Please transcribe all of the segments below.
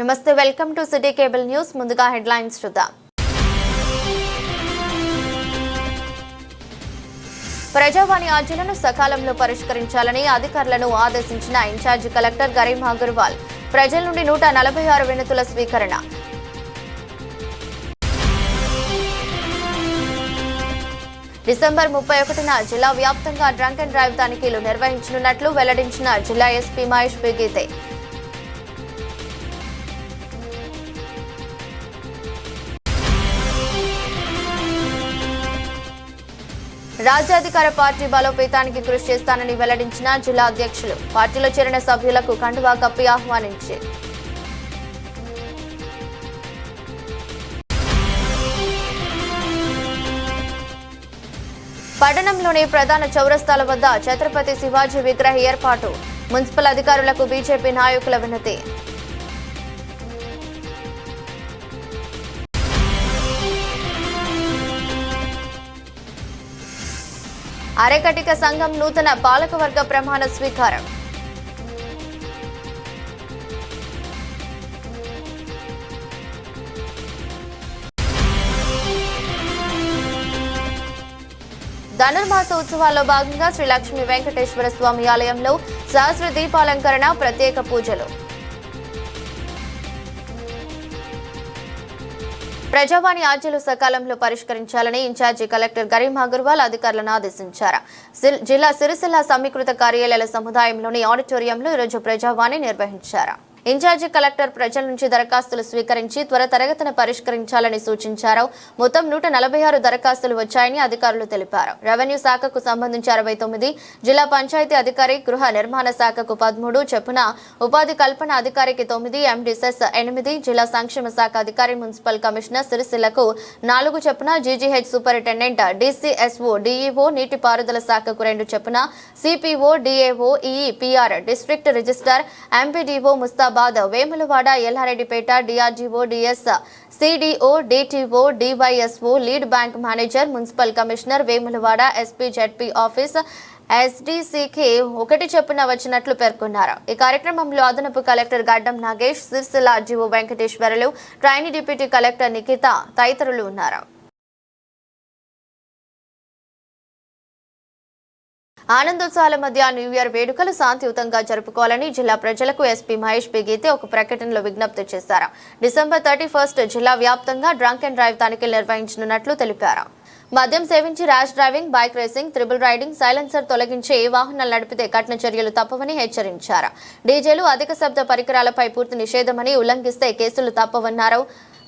నమస్తే, welcome to city cable news. ముందుగా headlines చూద్దాం. ప్రజావాణి అర్జీలను సకాలంలో పరిష్కరించాలని అధికారులను ఆదేశించిన ఇన్ఛార్జి కలెక్టర్ గరీం అగర్వాల్. ప్రజల నుండి 146 వినతుల స్వీకరణ. డిసెంబర్ 31న జిల్లా వ్యాప్తంగా డ్రంక్ అండ్ డ్రైవ్ తనిఖీలు నిర్వహించనున్నట్లు వెల్లడించిన జిల్లా ఎస్పీ మహేష్ బిగీతే. రాజ్యాధికార పార్టీ బలోపేతానికి కృషి చేస్తానని వెల్లడించిన జిల్లా అధ్యక్షులు. పార్టీలో చేరిన సభ్యులకు కండువా కప్పి ఆహ్వానించి పట్టణంలోని ప్రధాన చౌరస్తాల వద్ద ఛత్రపతి శివాజీ విగ్రహ ఏర్పాటు. మున్సిపల్ అధికారులకు బీజేపీ నాయకుల వినతి. అరేకటిక సంఘం నూతన పాలకవర్గ ప్రమాణ స్వీకారం. ధనుర్మాస ఉత్సవాల్లో భాగంగా శ్రీ లక్ష్మీ వెంకటేశ్వర స్వామి ఆలయంలో సహస్ర దీపాలంకరణ, ప్రత్యేక పూజలు. ప్రజావాణి అర్జీలు సకాలంలో పరిష్కరించాలని ఇన్ఛార్జి కలెక్టర్ గరీం అగర్వాల్ అధికారులను ఆదేశించారు. జిల్లా సిరిసిల్ల సమీకృత కార్యాలయాల సముదాయంలోని ఆడిటోరియంలో ఈరోజు ప్రజావాణి నిర్వహించారు. ఇన్ఛార్జి కలెక్టర్ ప్రజల నుంచి దరఖాస్తులు స్వీకరించి త్వరితగతిన పరిష్కరించాలని సూచించారు. మొత్తం 146 దరఖాస్తులు వచ్చాయని అధికారులు తెలిపారు. రెవెన్యూ శాఖకు సంబంధించి 69, జిల్లా పంచాయతీ అధికారి, గృహ నిర్మాణ శాఖకు 13 చొప్పున, ఉపాధి కల్పన అధికారికి 9, ఎండిసెస్ 8, జిల్లా సంక్షేమ శాఖ అధికారి, మున్సిపల్ కమిషనర్ సిరిసిల్లకు 4 చొప్పున, జీజీహెచ్ సూపరింటెండెంట్, డీసీఎస్ఓ, డీఈఓ, నీటిపారుదల శాఖకు 2 చొప్పున, CPO, DAO, EE, PR, district registrar, MPDO Mustabad, Vemulawada, Yellareddypet, DRDO, DS, CDO, DTO, DYSO, lead bank manager, municipal commissioner, Vemulawada, SP ZP office, ఎస్డీసీకి 1 చొప్పున వచ్చినట్లు పేర్కొన్నారు. ఈ కార్యక్రమంలో అదనపు collector Gaddam Nagesh, Sircilla RDO Venkateswarulu, trainee deputy collector Nikhitha తదితరులు ఉన్నారు. ఆనందోత్సవాల మధ్య న్యూ ఇయర్ వేడుకలు శాంతియుతంగా జరుపుకోవాలని జిల్లా ప్రజలకు ఎస్పీ మహేష్ బిగీతే ఒక ప్రకటనలో విజ్ఞప్తి చేశారు. డిసెంబర్ 31 జిల్లా వ్యాప్తంగా డ్రంక్ అండ్ డ్రైవ్ తనిఖీలు నిర్వహించనున్నట్లు తెలిపారు. మద్యం సేవించి rash driving, bike racing, triple riding, silencer తొలగించి వాహనాలు నడిపితే కఠిన చర్యలు తప్పవని హెచ్చరించారు. డీజేలు, అధిక శబ్ద పరికరాలపై పూర్తి నిషేధమని, ఉల్లంఘిస్తే కేసులు తప్పవన్నారు.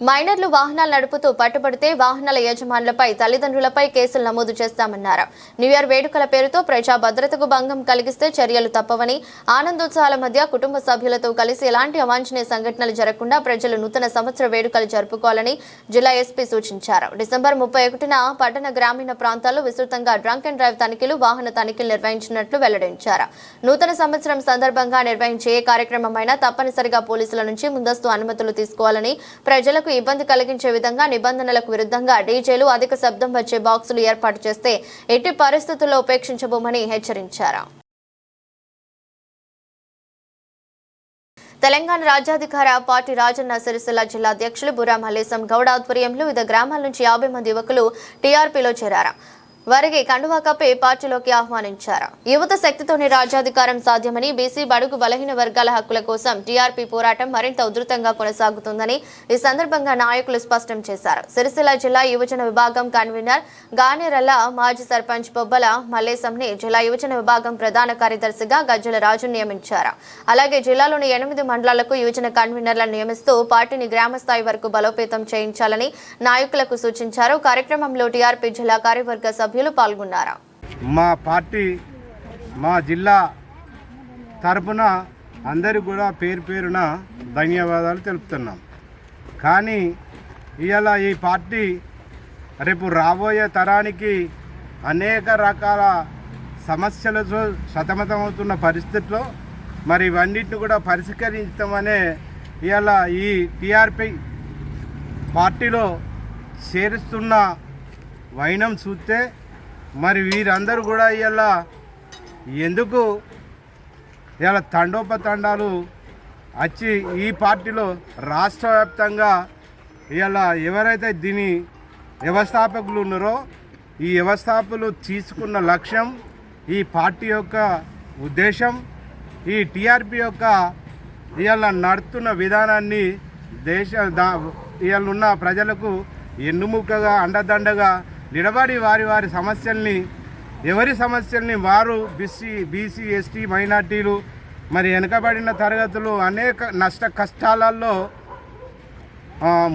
మైనర్లు వాహనాలు నడుపుతూ పట్టుబడితే వాహనాల యజమానులపై, తల్లిదండ్రులపై కేసులు నమోదు చేస్తామన్నారు. న్యూ ఇయర్ వేడుకల పేరుతో ప్రజా భద్రతకు భంగం కలిగిస్తే చర్యలు తప్పవని, ఆనందోత్సవాల మధ్య కుటుంబ సభ్యులతో కలిసి ఎలాంటి అవాంఛనీయ సంఘటనలు జరగకుండా ప్రజలు నూతన సంవత్సర వేడుకలు జరుపుకోవాలని జిల్లా ఎస్పీ సూచించారు. డిసెంబర్ 31న పట్టణ, గ్రామీణ ప్రాంతాల్లో విస్తృతంగా డ్రంక్ అండ్ డ్రైవ్ తనిఖీలు, వాహన తనిఖీలు నిర్వహించినట్లు వెల్లడించారు. నూతన సంవత్సరం సందర్భంగా నిర్వహించే ఏ కార్యక్రమమైనా తప్పనిసరిగా పోలీసుల నుంచి ముందస్తు అనుమతులు తీసుకోవాలని, ప్రజలకు ఇబ్బంది కలిగించే విధంగా నిబంధనలకు విరుద్ధంగా డీజేలు, అధిక శబ్దం వచ్చే బాక్సులు ఏర్పాటు చేస్తే ఎట్టి పరిస్థితుల్లో ఉపేక్షించబోమని హెచ్చరించారు. తెలంగాణ రాజ్యాధికార పార్టీ రాజన్న సిరిసిల్ల జిల్లా అధ్యక్షులు బుర్రా మల్లేశం గౌడ్ ఆధ్వర్యంలో వివిధ గ్రామాల నుంచి 50 మంది యువకులు టీఆర్పీలో చేరారు. వారికి కండువా కప్పి పార్టీలోకి ఆహ్వానించారు. యువత శక్తితోనే రాజ్యాధికారం సాధ్యమని, బీసీ, బడుగు, బలహీన వర్గాల హక్కుల కోసం టీఆర్పీ పోరాటం మరింత ఉధృతంగా కొనసాగుతుందని ఈ సందర్భంగా నాయకులు స్పష్టం చేశారు. సిరిసిల్ల జిల్లా యువజన విభాగం కన్వీనర్ గానేరల్ల మాజీ సర్పంచ్ బొబ్బల మల్లేశంని జిల్లా యువజన విభాగం ప్రధాన కార్యదర్శిగా గజ్జల రాజు నియమించారు. అలాగే జిల్లాలోని 8 మండలాలకు యువజన కన్వీనర్లను నియమిస్తూ పార్టీని గ్రామస్థాయి వరకు బలోపేతం చేయించాలని నాయకులకు సూచించారు. కార్యక్రమంలో టీఆర్పీ జిల్లా కార్యవర్గ సభ్యులు పాల్గొన్నారు. మా పార్టీ, మా జిల్లా తరపున అందరూ కూడా పేరు పేరున ధన్యవాదాలు తెలుపుతున్నాం. కానీ ఇవాళ ఈ పార్టీ రేపు రాబోయే తరానికి అనేక రకాల సమస్యలతో సతమతమవుతున్న పరిస్థితుల్లో మరి ఇవన్నిటిని కూడా పరిష్కరించమనే ఇవాళ ఈ టీఆర్పీ పార్టీలో చేరుస్తున్న వైనం చూస్తే మరి వీరందరూ కూడా ఇలా ఎందుకు ఇలా తండోపతండాలు వచ్చి ఈ పార్టీలో రాష్ట్ర వ్యాప్తంగా ఇలా ఎవరైతే దీని వ్యవస్థాపకులు ఉన్నారో ఈ వ్యవస్థాపకులు తీసుకున్న లక్ష్యం, ఈ పార్టీ యొక్క ఉద్దేశం, ఈ టీఆర్పీ యొక్క ఇవాళ నడుతున్న విధానాన్ని ఇవాళ ఉన్న ప్రజలకు ఎన్నుముకగా అండదండగా నిలబడి వారి సమస్యల్ని ఎవరి సమస్యల్ని వారు బీసీ ఎస్టీ మైనార్టీలు మరి వెనుకబడిన తరగతులు అనేక కష్టాలలో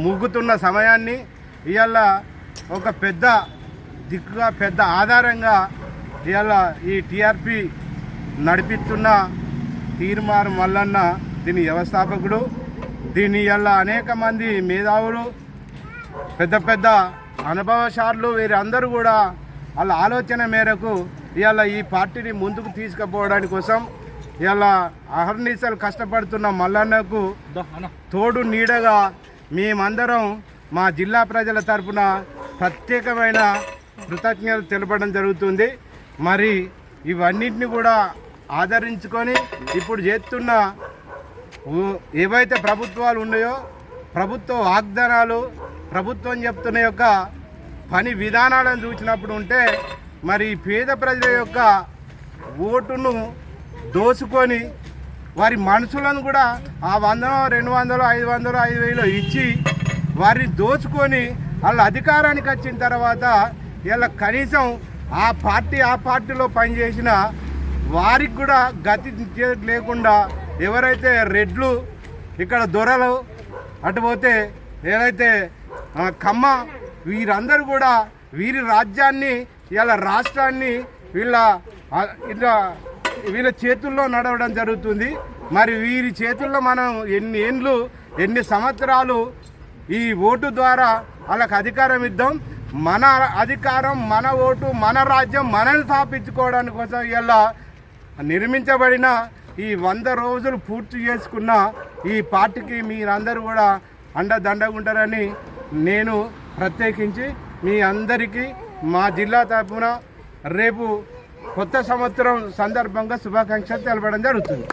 ముగ్గుతున్న సమయాన్ని ఇవాళ ఒక పెద్ద దిక్కుగా పెద్ద ఆధారంగా ఇవాళ ఈ టీఆర్పీ నడిపిస్తున్న తీర్మార్ మల్లన్న దీని వ్యవస్థాపకుడు. దీని ఇవాళ అనేక మంది మేధావులు పెద్ద పెద్ద అనుభవశాలులు వీరందరూ కూడా వాళ్ళ ఆలోచన మేరకు ఇవాళ ఈ పార్టీని ముందుకు తీసుకుపోవడానికి కోసం ఇవాళ అహర్నిశలు కష్టపడుతున్న మల్లన్నకు తోడు నీడగా మేమందరం మా జిల్లా ప్రజల తరఫున ప్రత్యేకమైన కృతజ్ఞతలు తెలపడం జరుగుతుంది. మరి ఇవన్నింటినీ కూడా ఆదరించుకొని ఇప్పుడు చేస్తున్న ఏవైతే ప్రభుత్వాలు ఉన్నాయో ప్రభుత్వ వాగ్దానాలు, ప్రభుత్వం చెప్తున్న యొక్క పని విధానాలను చూసినప్పుడు ఉంటే మరి పేద ప్రజల యొక్క ఓటును దోసుకొని వారి మనుషులను కూడా ఆ 100, 200, 500, 5,000 ఇచ్చి వారిని దోచుకొని వాళ్ళ అధికారానికి వచ్చిన తర్వాత ఇలా కనీసం ఆ పార్టీలో పనిచేసిన వారికి కూడా గతి లేకుండా ఎవరైతే రెడ్లు, ఇక్కడ దొరలు, అటుపోతే ఏదైతే కమ్మ, వీరందరూ కూడా వీరి రాజ్యాన్ని ఇలా రాష్ట్రాన్ని వీళ్ళ చేతుల్లో నడవడం జరుగుతుంది. మరి వీరి చేతుల్లో మనం ఎన్ని సంవత్సరాలు ఈ ఓటు ద్వారా వాళ్ళకి అధికారం ఇద్దాం. మన అధికారం, మన ఓటు, మన రాజ్యం మనల్ని స్థాపించుకోవడానికి కోసం ఇలా నిర్మించబడిన ఈ 100 రోజులు పూర్తి చేసుకున్న ఈ పార్టీకి మీరందరూ కూడా అండదండగా ఉంటారని నేను ప్రత్యేకించి మీ అందరికీ మా జిల్లా తరఫున రేపు కొత్త సంవత్సరం సందర్భంగా శుభాకాంక్షలు తెలపడం జరుగుతుంది.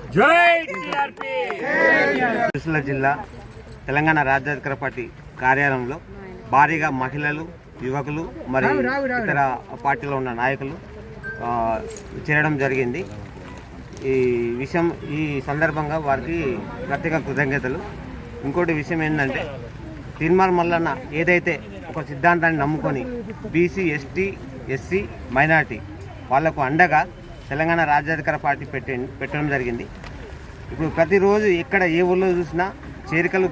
సిరిసిల్ల జిల్లా తెలంగాణ రాజ్యాధికార పార్టీ కార్యాలయంలో భారీగా మహిళలు, యువకులు మరియు ఇతర పార్టీలో ఉన్న నాయకులు చేరడం జరిగింది. ఈ సందర్భంగా వారికి ప్రత్యేక కృతజ్ఞతలు. ఇంకోటి విషయం ఏంటంటే తీర్మార్ మల్లన్న ఏదైతే ఒక సిద్ధాంతాన్ని నమ్ముకొని బీసీ, ఎస్టీ, ఎస్సీ, మైనార్టీ వాళ్లకు అండగా తెలంగాణ రాజ్యాధికార పార్టీ పెట్టడం జరిగింది. ఇప్పుడు ప్రతిరోజు ఎక్కడ ఏ ఊళ్ళో చూసినా చేరికలు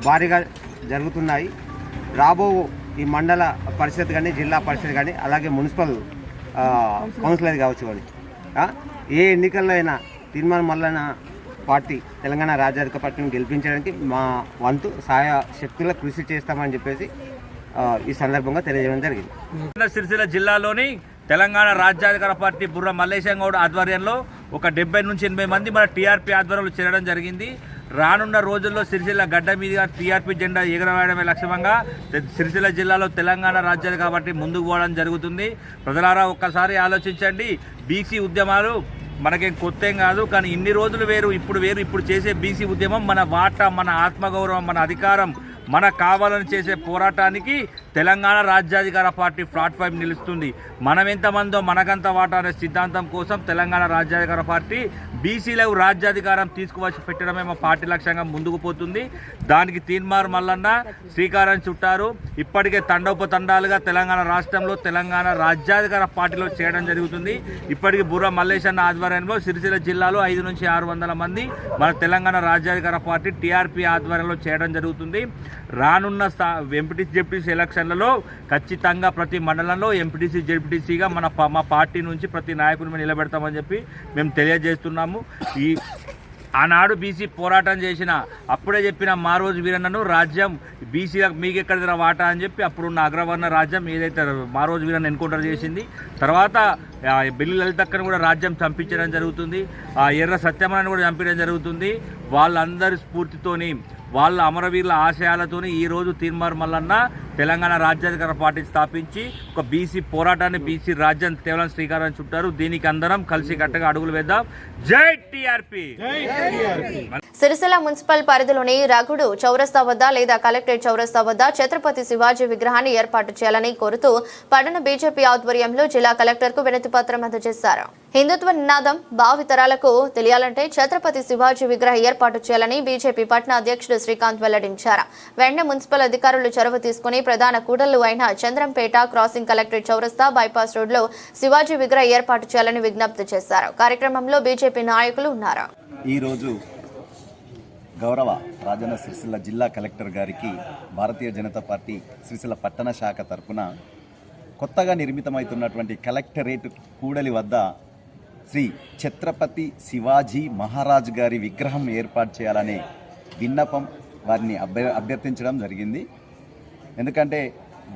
భారీగా జరుగుతున్నాయి. రాబో ఈ మండల పరిషత్ కానీ, జిల్లా పరిషత్ కానీ, అలాగే మున్సిపల్ కౌన్సిలర్ కావచ్చు కానీ ఏ ఎన్నికల్లో అయినా తీర్మార్ మల్లన్న పార్టీ తెలంగాణ రాజ్యాధికార పార్టీని గెలిపించడానికి మా వంతు సహాయ శక్తుల కృషి చేస్తామని చెప్పేసి ఈ సందర్భంగా తెలియజేయడం జరిగింది. సిరిసిల్ల జిల్లాలోని తెలంగాణ రాజ్యాధికార పార్టీ బుర్ర మల్లేశం గౌడ్ ఆధ్వర్యంలో ఒక 70 నుంచి 80 మంది మన టీఆర్పీ ఆధ్వర్యంలో చేరడం జరిగింది. రానున్న రోజుల్లో సిరిసిల్ల గడ్డ మీదుగా టీఆర్పీ జెండా ఎగరవేయడమే లక్ష్యంగా సిరిసిల్ల జిల్లాలో తెలంగాణ రాజ్యాధికార పార్టీ ముందుకు పోవడం జరుగుతుంది. ప్రజలారా ఒక్కసారి ఆలోచించండి. బీసీ ఉద్యమాలు మనకేం కొత్తేం కాదు, కానీ ఇన్ని రోజులు వేరు, ఇప్పుడు వేరు. ఇప్పుడు చేసే బీసీ ఉద్యమం మన వాటా, మన ఆత్మగౌరవం, మన అధికారం, మన కావాలని చేసే పోరాటానికి తెలంగాణ రాజ్యాధికార పార్టీ ప్లాట్ఫామ్ నిలుస్తుంది. మనం ఎంతమందో మనకంత వాటా అనే సిద్ధాంతం కోసం తెలంగాణ రాజ్యాధికార పార్టీ బీసీలకు రాజ్యాధికారం తీసుకువచ్చి పెట్టడమే మా పార్టీ లక్ష్యంగా ముందుకు పోతుంది. దానికి తీర్మార్ మల్లన్న శ్రీకారం చుట్టారు. ఇప్పటికే తండోపతండాలుగా తెలంగాణ రాష్ట్రంలో తెలంగాణ రాజ్యాధికార పార్టీలో చేయడం జరుగుతుంది. ఇప్పటికీ బుర్ర మల్లేశన్న ఆధ్వర్యంలో సిరిసిల్ల జిల్లాలో 500 నుంచి 600 మంది మన తెలంగాణ రాజ్యాధికార పార్టీ టీఆర్పీ ఆధ్వర్యంలో చేయడం జరుగుతుంది. రానున్న ఎంపీటీసీ, జెడ్పీటీసీ ఎలక్షన్లలో ఖచ్చితంగా ప్రతి మండలంలో ఎంపీటీసీ, జెడ్పీటీసీగా మా పార్టీ నుంచి ప్రతి నాయకుని నిలబెడతామని చెప్పి మేము తెలియజేస్తున్నాము. ఆనాడు బీసీ పోరాటం చేసిన అప్పుడే చెప్పిన మా రోజు వీరన్నను రాజ్యం బీసీలకు మీకెక్కడ వాటా అని చెప్పి అప్పుడున్న అగ్రవర్ణ రాజ్యం ఏదైతే మా రోజు వీరన్న ఎన్కౌంటర్ చేసింది. తర్వాత బెల్లి లలితక్కను కూడా రాజ్యం చంపించడం జరుగుతుంది. ఎర్ర సత్యమని కూడా చంపించడం జరుగుతుంది. వాళ్ళందరి స్ఫూర్తితోని, వాళ్ళ అమరవీరుల ఆశయాలతోని ఈరోజు తీర్మార్ మల్లన్న తెలంగాణ రాజ్యాధికార పార్టీ స్థాపించి ఒక బీసీ పోరాటాన్ని బీసీ రాజ్యం కేవలం శ్రీకారం చుట్టారు. దీనికి అందరం కలిసి కట్టగా అడుగులు వేద్దాం. జై టీఆర్పీ. సిరిసిల్ల మున్సిపల్ పరిధిలోని రఘుడు చౌరస్తా వద్ద లేదా కలెక్టరేట్ చౌరస్తా వద్ద ఛత్రపతి శివాజీ విగ్రహాన్ని ఏర్పాటు చేయాలని కోరుతూ పట్టణ బీజేపీ ఆధ్వర్యంలో జిల్లా కలెక్టర్కు వినతి పత్రం అందజేశారు. హిందుత్వ నినాదం భావితరాలకు తెలియాలంటే ఛత్రపతి శివాజీ విగ్రహ ఏర్పాటు చేయాలని బీజేపీ పట్టణ అధ్యక్షుడు శ్రీకాంత్ వెల్లడించారు. వెంటనే మున్సిపల్ అధికారులు చొరవ తీసుకుని ప్రధాన కూడళ్లు అయిన చంద్రంపేట క్రాసింగ్ కలెక్టరేట్ చౌరస్తా బైపాస్ రోడ్లో శివాజీ విగ్రహ ఏర్పాటు చేయాలని విజ్ఞప్తి చేశారు. కార్యక్రమంలో బీజేపీ నాయకులు ఉన్నారు. ఈరోజు గౌరవ రాజన్న సిరిసిల్ల జిల్లా కలెక్టర్ గారికి భారతీయ జనతా పార్టీ సిరిసిల్ల పట్టణ శాఖ తరఫున కొత్తగా నిర్మితమవుతున్నటువంటి కలెక్టరేట్ కూడలి వద్ద శ్రీ ఛత్రపతి శివాజీ మహారాజ్ గారి విగ్రహం ఏర్పాటు చేయాలనే విన్నపం వారిని అభ్యర్థించడం జరిగింది. ఎందుకంటే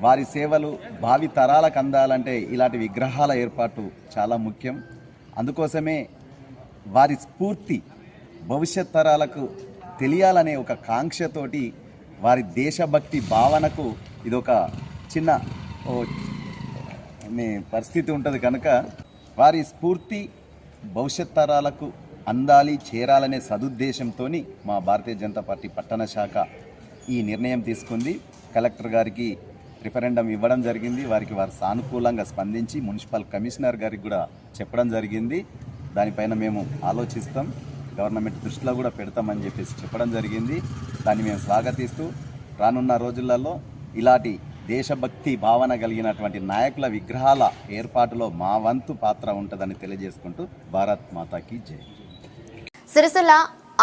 వారి సేవలు భావి తరాలకు అందాలంటే ఇలాంటి విగ్రహాల ఏర్పాటు చాలా ముఖ్యం. అందుకోసమే వారి స్ఫూర్తి భవిష్యత్ తరాలకు తెలియాలనే ఒక కాంక్షతోటి వారి దేశభక్తి భావనకు ఇదొక చిన్న పరిస్థితి ఉంటుంది కనుక వారి స్ఫూర్తి భవిష్యత్ తరాలకు అందాలి చేరాలనే సదుద్దేశంతో మా భారతీయ జనతా పార్టీ పట్టణ శాఖ ఈ నిర్ణయం తీసుకుంది. కలెక్టర్ గారికి రిఫరెండం ఇవ్వడం జరిగింది. వారు సానుకూలంగా స్పందించి మున్సిపల్ కమిషనర్ గారికి కూడా చెప్పడం జరిగింది. దానిపైన మేము ఆలోచిస్తాం, గవర్నమెంట్ దృష్టిలో కూడా పెడతామని చెప్పడం జరిగింది. దాన్ని మేము స్వాగతిస్తూ రానున్న రోజులలో ఇలాంటి దేశభక్తి భావన కలిగినటువంటి నాయకుల విగ్రహాల ఏర్పాటులో మా వంతు పాత్ర ఉంటుందని తెలియజేసుకుంటూ భారత్ మాతాకి జై. సిరిసిల్ల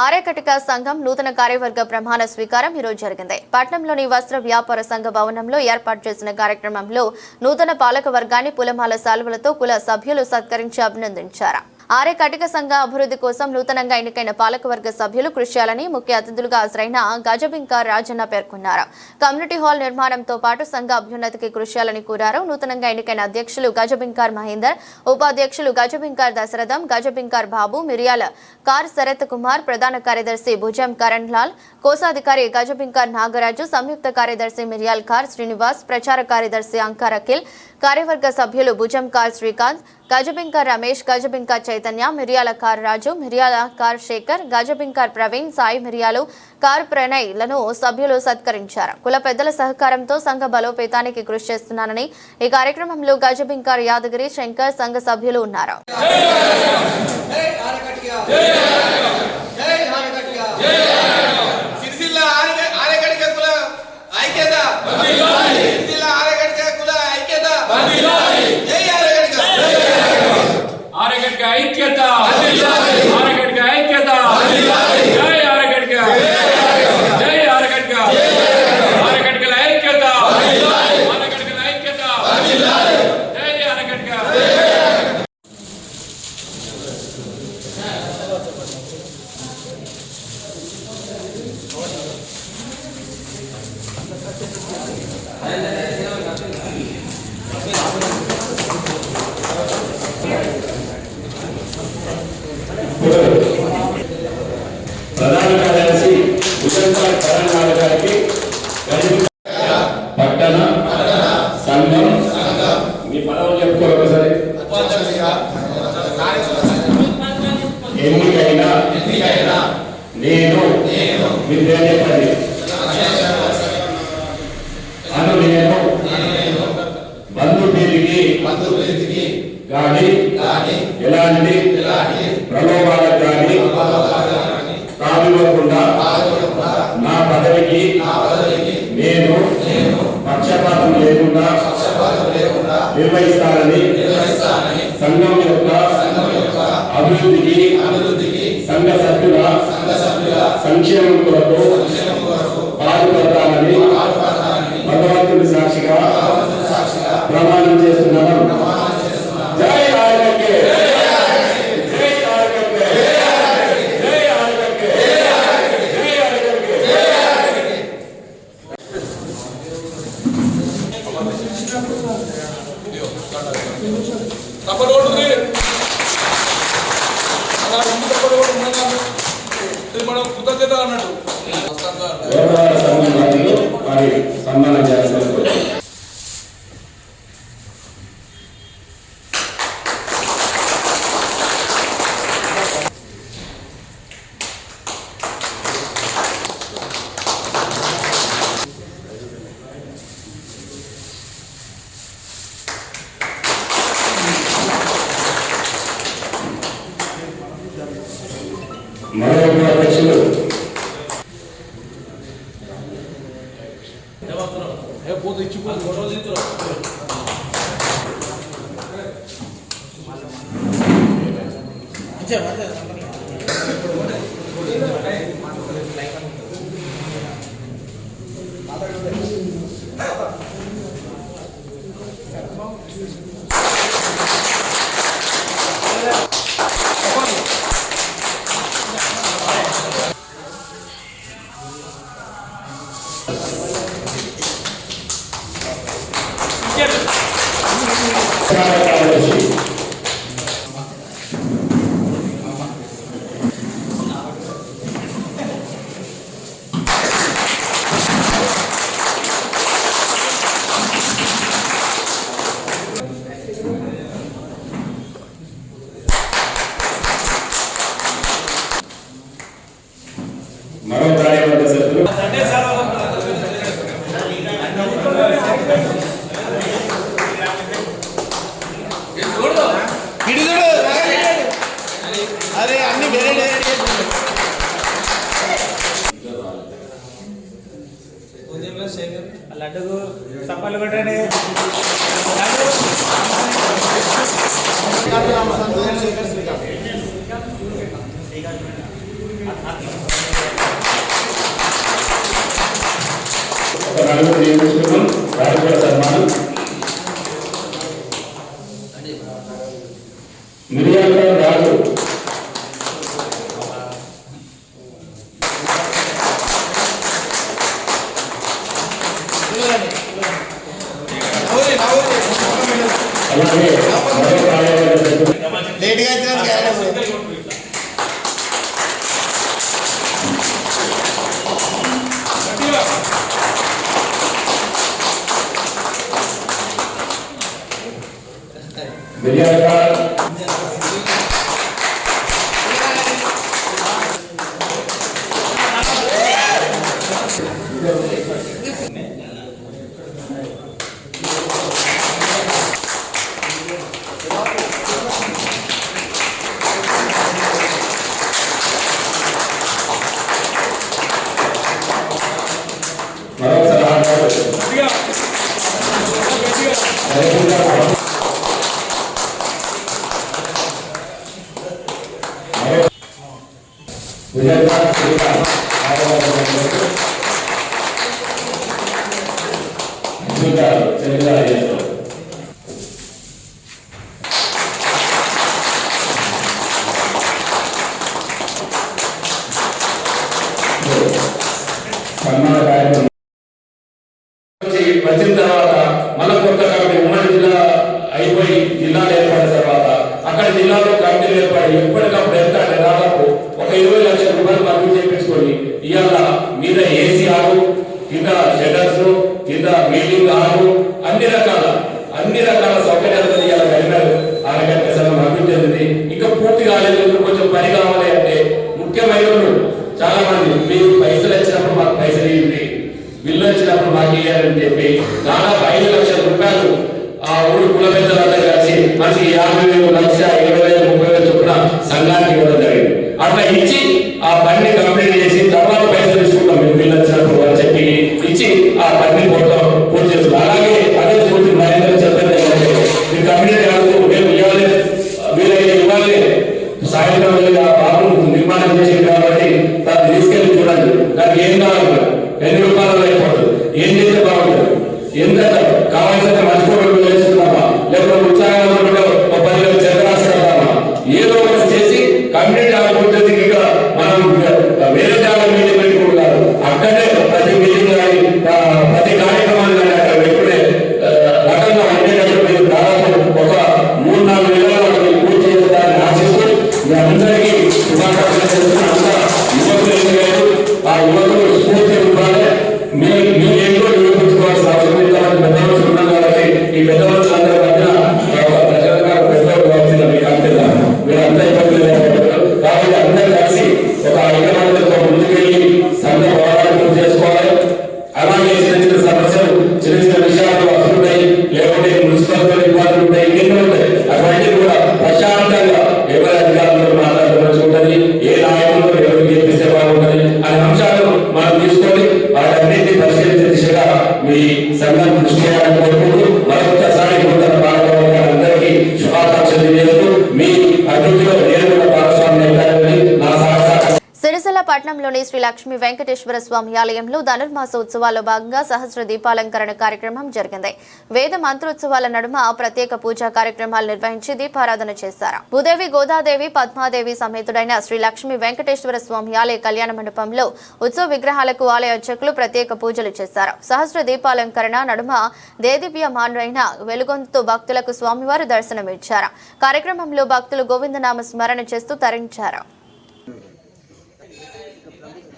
ఆర్యకటిక సంఘం నూతన కార్యవర్గ ప్రమాణ స్వీకారం ఈరోజు జరిగింది. పట్నంలోని వస్త్ర వ్యాపార సంఘ భవనంలో ఏర్పాటు చేసిన కార్యక్రమంలో నూతన పాలక వర్గాన్ని పూలమాల శాలువలతో కుల సభ్యులు సత్కరించి అభినందించారు. ఆర్యకటిక సంఘ అభివృద్ధి కోసం నూతనంగా ఎన్నికైన పాలకవర్గ సభ్యులు కృషి చేయాలని ముఖ్య అతిథులుగా హాజరైన గజబింకార్ రాజన్న పేర్కొన్నారు. కమ్యూనిటీ హాల్ నిర్మాణంతో పాటు సంఘ అభ్యున్నతికి కృషి చేయాలని కోరారు. నూతనంగా ఎన్నికైన అధ్యక్షులు గజబింకార్ మహేందర్, ఉపాధ్యక్షులు గజబింకార్ దశరథం, గజబింకార్ బాబు, మిరియాల కార్ శరత్ కుమార్, ప్రధాన కార్యదర్శి భుజం కరణ్ లాల్, కోశాధికారి గజబింకార్ నాగరాజు, సంయుక్త కార్యదర్శి మిరియాల్ కార్ శ్రీనివాస్, ప్రచార కార్యదర్శి అంకార్ అఖిల్, కార్యవర్గ సభ్యులు భుజం కార్ శ్రీకాంత్, గజబింకార్ రమేష్, గజబింకార్ చైతన్య, మిరియాల కార్ రాజు, మిరియాల కార్ శేఖర్, గజబింకార్ ప్రవీణ్, సాయి మిరియాలు, కార్ ప్రణయ్ లను సభ్యులు సత్కరించారు. కుల పెద్దల సహకారంతో సంఘ బలోపేతానికి కృషి చేస్తున్నానని ఈ కార్యక్రమంలో గజబింకార్ యాదగిరి, శంకర్ సంఘ సభ్యులు ఉన్నారు. ప్రధాన కార్యదర్శి గారికి పట్టణ సంఘం మీ పదవులు చెప్పుకోరు ఒకసారి. ఎన్నికైనా నేను మీరు చెప్పండి. అను నేను బంధు పేరుకి కానీ ఎలాంటి ప్రలోభాలకు కానీ తావివ్వకుండా నా పదవికి నేను పక్షపాతం లేకుండా నిర్వహిస్తానని సంఘం యొక్క అభివృద్ధికి సంఘ సభ్యుల సంక్షేమం కొరకు పాటుపడతానని భగవంతుడి సాక్షిగా ప్రమాణం చేస్తున్నాను. జై ఆర్యకే, జై ఆర్యకే, జై ఆర్యకే, జై ఆర్యకే. తప్పరోడ్డుంది మనం కృతజ్ఞత అన్నట్టు సన్మానం చేస్తారు. అధ్యక్షులు కార్యదర్శి మరో కార్యవర్గ సభ్యులు లడ్డుకు సప్పలు కొట్టండి. నలుగురు నియమించుకున్నాం. రాజకీయ సన్మానం మిరియాల రాజు అలాగే మరో కార్యవర్గ సభ్యులు మిరియాల మరొకసారి సన్మాన కార్యక్రమం వచ్చిన తర్వాత మళ్ళీ కొత్త కమిటీ ఉమ్మడి జిల్లా అయిపోయి జిల్లాలు ఏర్పడిన తర్వాత అక్కడ జిల్లాలో కమిటీలు ఏర్పడి ఎప్పటికప్పుడు ఎంత అంటే దాదాపు ఒక 20 లక్షల రూపాయలు మంజూరు చేయించుకొని ఇవాళ మీద ఏసీ ఆరు కింద షెటర్స్ కింద మీటింగ్ ఆరు అన్ని రకాల సౌకర్యాలతో ఇవాళ కరీంనగర్ ఆరోగ్య సంఘం అభివృద్ధి చెందింది. ఇంకా పూర్తి కాలేదు, కొంచెం పని కావాలి అంటే ముఖ్యమైన చాలా మంది మీరు పైసలు వచ్చినప్పుడు మాకు పైసలు ఇవ్వండి, బిల్లు వచ్చినప్పుడు మాకు ఇవ్వాలని చెప్పి దాదాపు 5 లక్షల రూపాయలు ఆ ఊరు కుల పెద్దలంతా కలిసి మనిషి 50,000, 1,00,000, 20,000, 30,000 చొప్పున సంఘానికి ఇవ్వడం జరిగింది. అట్లా ఇచ్చి ఆ పని కంప్లీట్ చేసి తర్వాత పైసలు తీసుకుంటాం మీరు బిల్లు వచ్చినప్పుడు అని చెప్పి ఇచ్చి ఆ పని మొత్తం పూర్తి చేస్తున్నాం. అలాగే అదే పూర్తి మరింత చెప్పండి మీరు కంప్లీట్ కాదు మేము ఇవ్వాలి, వీలైతే ఇవ్వాలి. సాయంత్రం వెళ్ళి ఆ బాబు నిర్మాణం చేసింది కాబట్టి దాన్ని తీసుకెళ్ళి చూడండి. దానికి ఏం కావాలి, ఎన్ని రూపాయలు అయిపోతుంది, ఏం చేస్తే బాగుంటుంది, ఎంత కావాల్సిన మర్చిపోవడం వేసుకున్నామా, లేకపోతే ఉత్సాహంగా 10,000 చంద్రాసరామా, ఏదో ఒకటి చేసి కమ్యూనిటీ అభివృద్ధికి ఇంకా మనం వేరే సిరిసిల్ల పట్టణంలోని శ్రీ లక్ష్మీ వెంకటేశ్వర స్వామి ఆలయంలో ధనుర్మాస ఉత్సవాల్లో భాగంగా సహస్ర దీపాలంకరణ కార్యక్రమం జరిగింది. వేద మంత్రోత్సవాల నడుమ ప్రత్యేక పూజా కార్యక్రమాలు నిర్వహించి దీపారాధన చేశారు. భూదేవి, గోదాదేవి, పద్మాదేవి సమేతుడైన శ్రీ లక్ష్మీ వెంకటేశ్వర స్వామి ఆలయ కళ్యాణ మండపంలో ఉత్సవ విగ్రహాలకు ఆలయ అర్చకులు ప్రత్యేక పూజలు చేశారు. సహస్ర దీపాలంకరణ నడుమ దేదీప్యమానులైన వెలుగొందుతో భక్తులకు స్వామివారు దర్శనమిచ్చారు. కార్యక్రమంలో భక్తులు గోవిందనామ స్మరణ చేస్తూ తరించారు.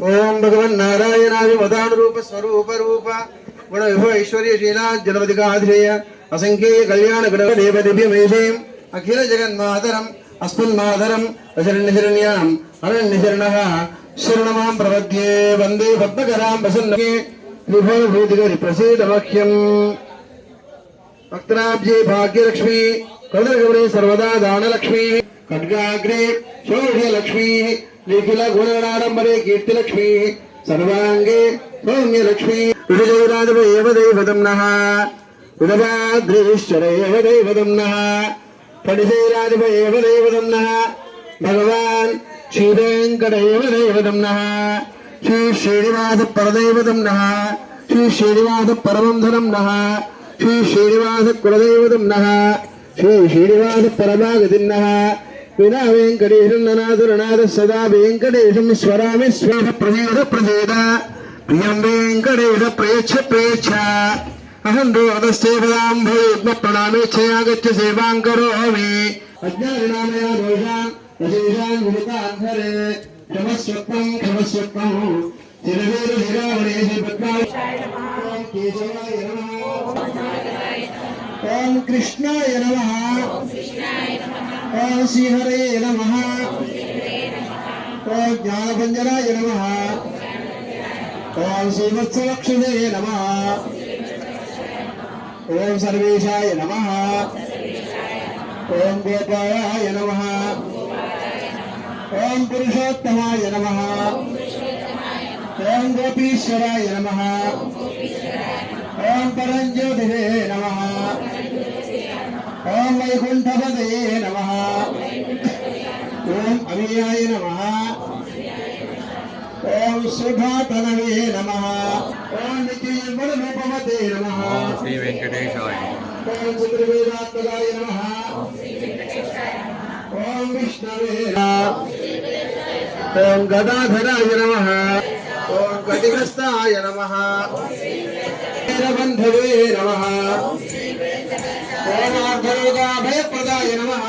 ओम भगवान नारायणाय वदानुरूप स्वरूप रूप गुण विभव ऐश्वर्य शीला जलवदिकाधेय असंख्येय कल्याण गुण देवदिव्यमेधेम अखिल जगन्मातरम अस्मन्मातरम अशरण्यशरण्याम अरण्यशरणः शरणमां प्रपद्ये वन्दे पद्मकरां प्रसन्ने विभव भूतिगरि प्रसीदमख्यं भक्तनाब्जे भाग्यलक्ष्मी कदरगौरी सर्वदा दानलक्ष्मी खड्गाग्रे शौर्यलक्ष्मी निखिल गुणगणाडंबरे कीर्तिलक्ष्मी सर्वांगे सौम्यलक्ष्मी विजयराजवेव दैवतं नः विदभाद्रीश्वरेव दैवतं नः फणिजयराजवेव दैवतं नः भगवान् श्रीवेङ्कटेव दैवतं नः श्री श्रीनिवास परदैवतं नः श्री श्रीनिवास परमंधनं नः श्री श्रीनिवास कुलदैवतं नः श्री श्रीनिवास परमागतिं नः विना वेंकटेशं ननादुरनाद सदा वेंकटेशं स्वरामि स्वेह प्रदेद प्रदेद प्रियं वेंकटेश प्रेच्छ प्रेच्छ अहं दोदस्तेवदां भूत्म प्रणामे छयागच्छ सेवां करोमि अज्ञाननामया दोषान् अशेषान् विमुतान् हरे क्षमस्वत्वं चिरवीर शिरावणेशि पद्माय नमः केशवाय नमः ओम कृष्णाय नमः ओम श्रीहरे नमः ओम ज्ञानभंजनाय नमः ओम श्रीवत्सलक्ष्मे नमः ओम सर्वेशाय नमः ओम गोपालाय नमः ओम पुरुषोत्तमाय नमः ओम गोपीश्वराय नमः ओम परंज्योतिषे नमः ओम वैकुंठपदे नमः ओम अमीयाय नमः ओम सुधातनवे नमः ओम नित्यवररूपवते नमः श्री वेंकटेशाय ओम चतुर्वेदात्मकाय नमः ओम विष्णवे ओम गदाधराय नमः ओम गतिग्रस्ताय नमः वीरबंधवे नमः ओम भयप्रदाय नमः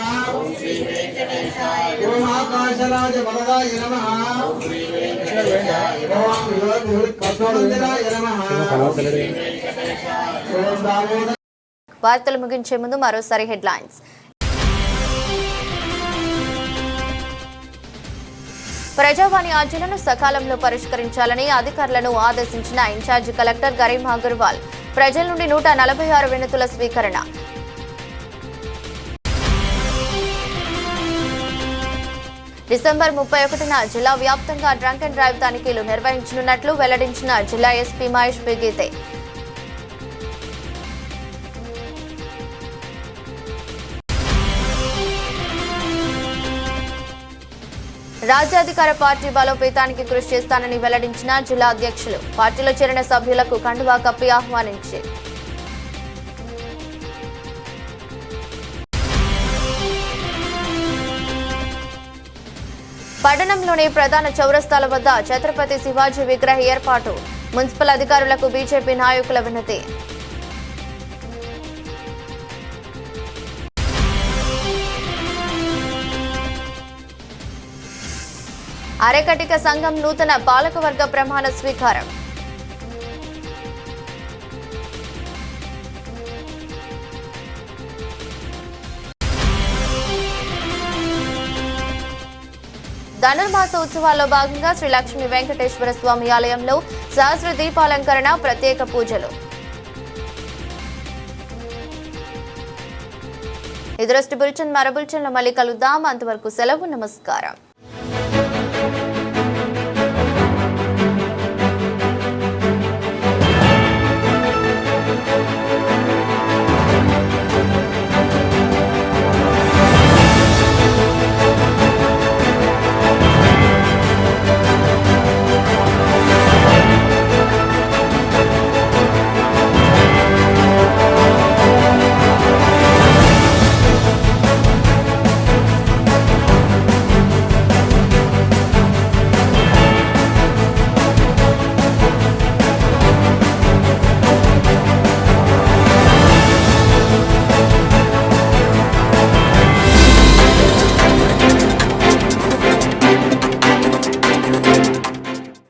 ओम आकाशराज वरदाय नमः ओम पद्मवंदनाय नमः ओम दामोदर. వార్తలు ముగించే ముందు మరోసారి హెడ్లైన్స్. ప్రజావాణి అర్జీలను సకాలంలో పరిష్కరించాలని అధికారులను ఆదేశించిన ఇన్ఛార్జి కలెక్టర్ గరీం అగర్వాల్. ప్రజల నుండి 146 వినతుల స్వీకరణ. డిసెంబర్ 31న జిల్లా వ్యాప్తంగా డ్రంక్ అండ్ డ్రైవ్ తనిఖీలు నిర్వహించనున్నట్లు వెల్లడించిన జిల్లా ఎస్పీ మహేష్ బిగీతే. రాజ్యాధికార పార్టీ బలోపేతానికి కృషి చేస్తానని వెల్లడించిన జిల్లా అధ్యక్షులు. పార్టీలో చేరిన సభ్యులకు కండువా కప్పి ఆహ్వానించి పట్టణంలోని ప్రధాన చౌరస్తాల వద్ద ఛత్రపతి శివాజీ విగ్రహ ఏర్పాటు. మున్సిపల్ అధికారులకు బీజేపీ నాయకుల వినతి. అరేకటిక సంఘం నూతన పాలకవర్గ ప్రమాణ స్వీకారం. ధనుర్మాస ఉత్సవాల్లో భాగంగా శ్రీ లక్ష్మీ వెంకటేశ్వర స్వామి ఆలయంలో సహస్ర దీపాలంకరణ, ప్రత్యేక పూజలు. ఇది బులెటిన్. మరో బులెటిన్లో మళ్ళీ కలుద్దాం. అంతవరకు సెలవు. నమస్కారం.